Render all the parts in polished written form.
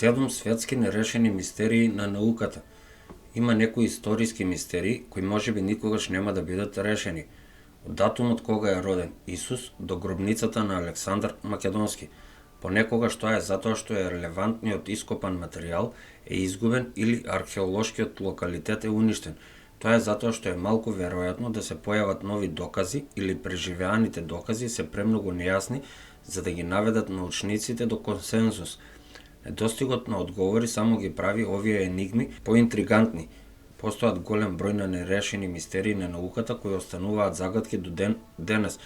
7 светски нерешени мистерии на науката. Има некои историски мистерии кои можеби никогаш нема да бидат решени. Од датумот кога е роден Исус до гробницата на Александар Македонски. Понекогаш тоа е затоа што е релевантниот ископан материјал е изгубен или археолошкиот локалитет е уништен. Тоа е затоа што е малку веројатно да се појават нови докази или преживеаните докази се премногу нејасни за да ги наведат научниците до консензус. Недостигот на одговори само ги прави овие енигми поинтригантни. Постојат голем број на нерешени мистерии на науката кои остануваат загадки до денес.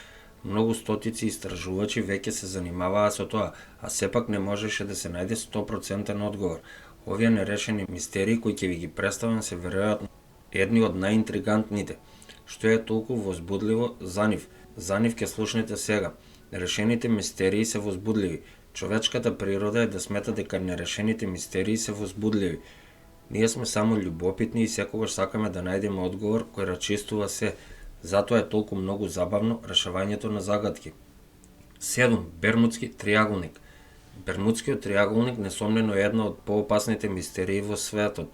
Многу стотици истражувачи веќе се занимаваа со тоа, а сепак не можеше да се најде 100% одговор. Овие нерешени мистерии кои ќе ви ги представам се веројатно едни од најинтригантните. Што е толку возбудливо за нив? За нив ќе слушнете сега. Нерешените мистерии се возбудливи. Човечката природа е да смета дека нерешените мистерии се возбудливи. Ние сме само љубопитни и секогаш сакаме да најдеме одговор кој рачистува се. Затоа е толку многу забавно решавањето на загадки. 7. Бермудски триаголник. Бермудскиот триаголник несомнено е една од поопасните мистерии во светот.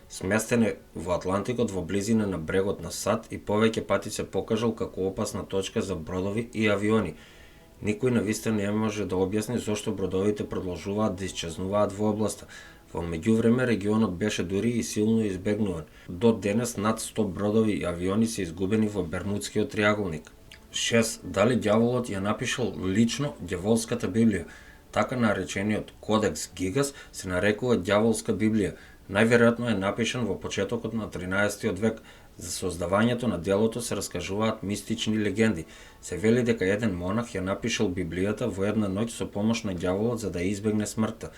Сместен е во Атлантикот во близина на брегот на САД и повеќе пати се покажал како опасна точка за бродови и авиони. Никој навистина не може да објасни зошто бродовите продолжуваат да исчезнуваат во областа. Во меѓувреме регионот беше дури и силно избегнуван. До денес над 100 бродови и авиони се изгубени во Бермудскиот триаголник. 6. Дали ѓаволот ја напишал лично ѓаволската Библија? Така наречениот Кодекс Гигас се нарекува ѓаволска Библија. Најверојатно е напишан во почетокот на 13 век. За создавањето на делото се раскажуваат мистични легенди. Се вели дека еден монах ја напишал Библијата во една ноќ со помош на ѓаволот за да избегне смртта.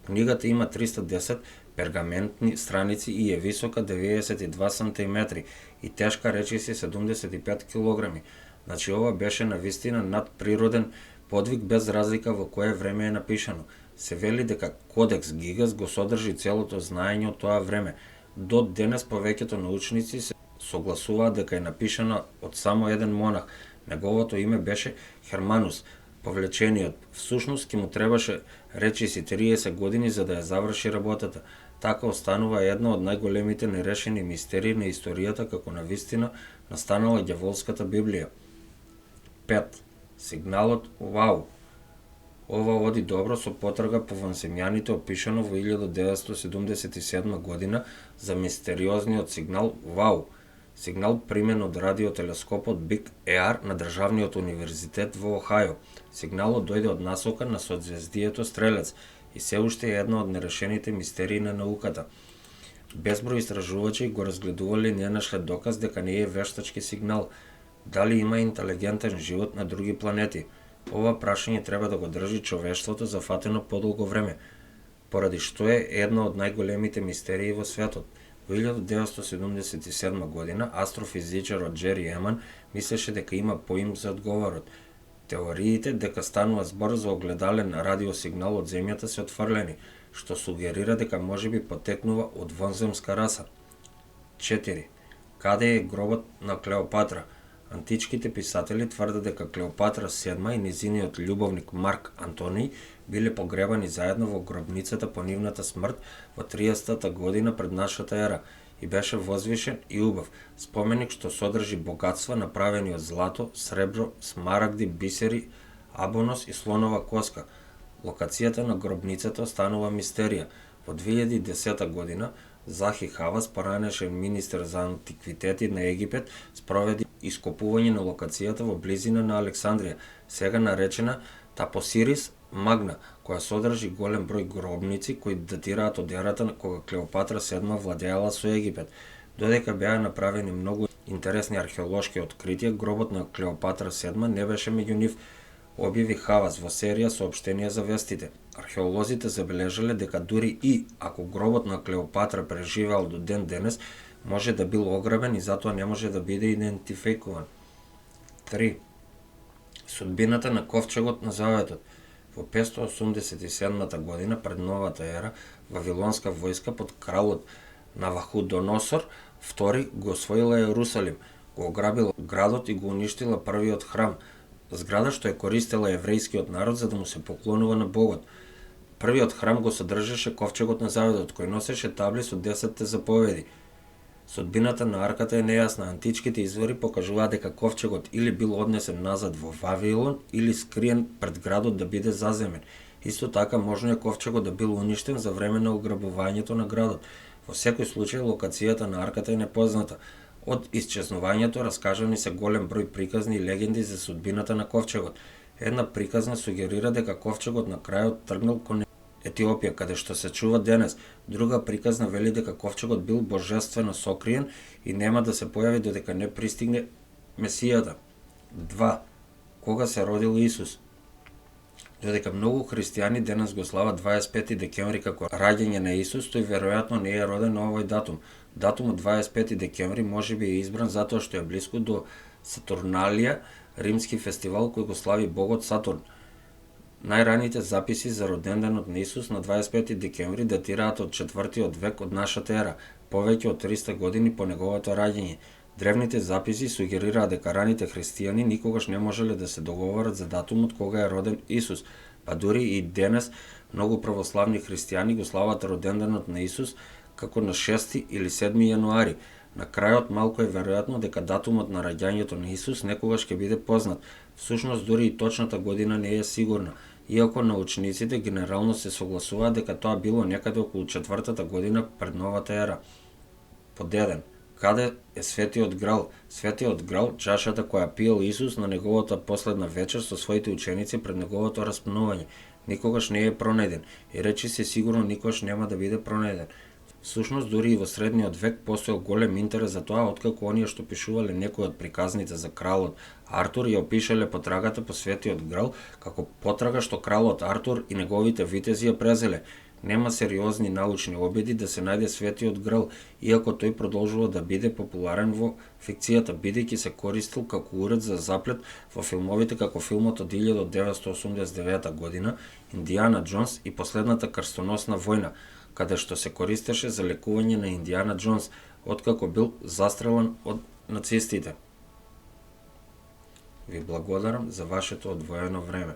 Книгата има 310 пергаментни страници и е висока 92 см и тешка речиси 75 кг. Значи ова беше навистина надприроден подвиг без разлика во кое време е напишано. Се вели дека Кодекс Гигас го содржи целото знаење од тоа време. До денес повеќето научници се согласуваат дека е напишано од само еден монах. Неговото име беше Херманус, повлечениот. Всушност ки му требаше речиси 30 години за да ја заврши работата. Така останува една од најголемите нерешени мистерии на историјата како навистина настанала ѓаволската Библија. 5. Сигналот Вау. Ова оди добро со потрага по ванземјаните опишано во 1977 година за мистериозниот сигнал Вау. Сигнал примен од радиотелескопот Биг Еар на Државниот универзитет во Охајо. Сигналот дојде од насока на созвездието Стрелец и се уште е една од нерешените мистерии на науката. Безброј истражувачи го разгледувале и не нашле доказ дека не е вештачки сигнал. Дали има интелигентен живот на други планети? Ова прашање треба да го држи човештвото зафатено подолго време, поради што е една од најголемите мистерии во светот. Во 1977 година астрофизичарот Џери Еман мислеше дека има поим за одговорот. Теориите дека станува збор за огледален радиосигнал од Земјата се отфрлени, што сугерира дека можеби потекнува од вонземска раса. 4. Каде е гробот на Клеопатра? Античките писатели тврдат дека Клеопатра VII и низиниот љубовник Марк Антониј биле погребани заедно во гробницата по нивната смрт во 30-та година пред нашата ера и беше возвишен и убав споменик што содржи богатства направени од злато, сребро, смарагди, бисери, абонос и слонова коска. Локацијата на гробницата останува мистерија. Во 2010 година Захи Хавас, поранешен министер за антиквитети на Египет, спроведи ископување на локацијата во близина на Александрија, сега наречена Тапосирис Магна, која содржи голем број гробници кои датираат од ерата кога Клеопатра VII владеела со Египет. Додека беа направени многу интересни археолошки откритија, гробот на Клеопатра VII не беше меѓу нив, објави Хавас во серија соопштенија за вестите. Археолозите забележале дека дури и ако гробот на Клеопатра преживеал до ден денес, може да бил ограбен и затоа не може да биде идентификуван. 3. Судбината на ковчегот на Заветот. Во 587 година пред новата ера, вавилонска војска под кралот Навуходоносор II го освоила Јерусалим, го ограбила градот и го уништила првиот храм, зграда што е користела еврејскиот народ за да му се поклонува на Богот. Првиот храм го содржеше ковчегот на заветот, кој носеше табли со 10 заповеди. Судбината на арката е нејасна. Античките извори покажуваат дека ковчегот или бил однесен назад во Вавилон или скриен пред градот да биде заземен. Исто така можно е ковчегот да бил уништен за време на ограбувањето на градот. Во секој случај локацијата на арката е непозната. Од исчезнувањето раскажани се голем број приказни и легенди за судбината на ковчегот. Една приказна сугерира дека ковчегот на крајот тргнал кон Етиопија, каде што се чува денес. Друга приказна вели дека ковчегот бил божествено сокриен и нема да се појави додека не пристигне Месијата. 2. Кога се родил Исус? Додека многу христијани денес го слават 25 декември како раѓање на Исус, тој веројатно не е роден на овој датум. Датумот 25 декември можеби е избран затоа што е блиску до Сатурналија, римски фестивал кој го слави богот Сатурн. Најраните записи за роденденот на Исус на 25 декември датираат од 4 век од нашата ера, повеќе од 300 години по неговото раѓање. Древните записи сугерираат дека раните христијани никогаш не можеле да се договорат за датумот кога е роден Исус, па дури и денес многу православни христијани го слават роденденот на Исус како на 6 или 7 јануари. На крајот малку е веројатно дека датумот на раѓањето на Исус некогаш ќе биде познат. Всушност дури и точната година не е сигурна, иако научниците генерално се согласуваат дека тоа било некаде околу 4-та година пред новата ера. Под 1. Каде е Светиот Грал? Светиот Грал, чашата која пиел Исус на неговата последна вечер со своите ученици пред неговото распнување, никогаш не е пронајден и речи се сигурно никогаш нема да биде пронајден. Всушност, дури и во средниот век постоел голем интерес за тоа, откако оние што пишувале некои од приказните за кралот Артур ја опишале потрагата по Светиот Грал како потрага што кралот Артур и неговите витези ја презеле. Нема сериозни научни обиди да се најде Светиот Грал, иако тој продолжува да биде популарен во фикцијата, бидејќи се користил како уред за заплет во филмовите како филмот од 1989 година Индијана Џонс и последната крстоносна војна, каде што се користеше за лекување на Индијана Џонс, откако бил застрелан од нацистите. Ви благодарам за вашето одвоено време.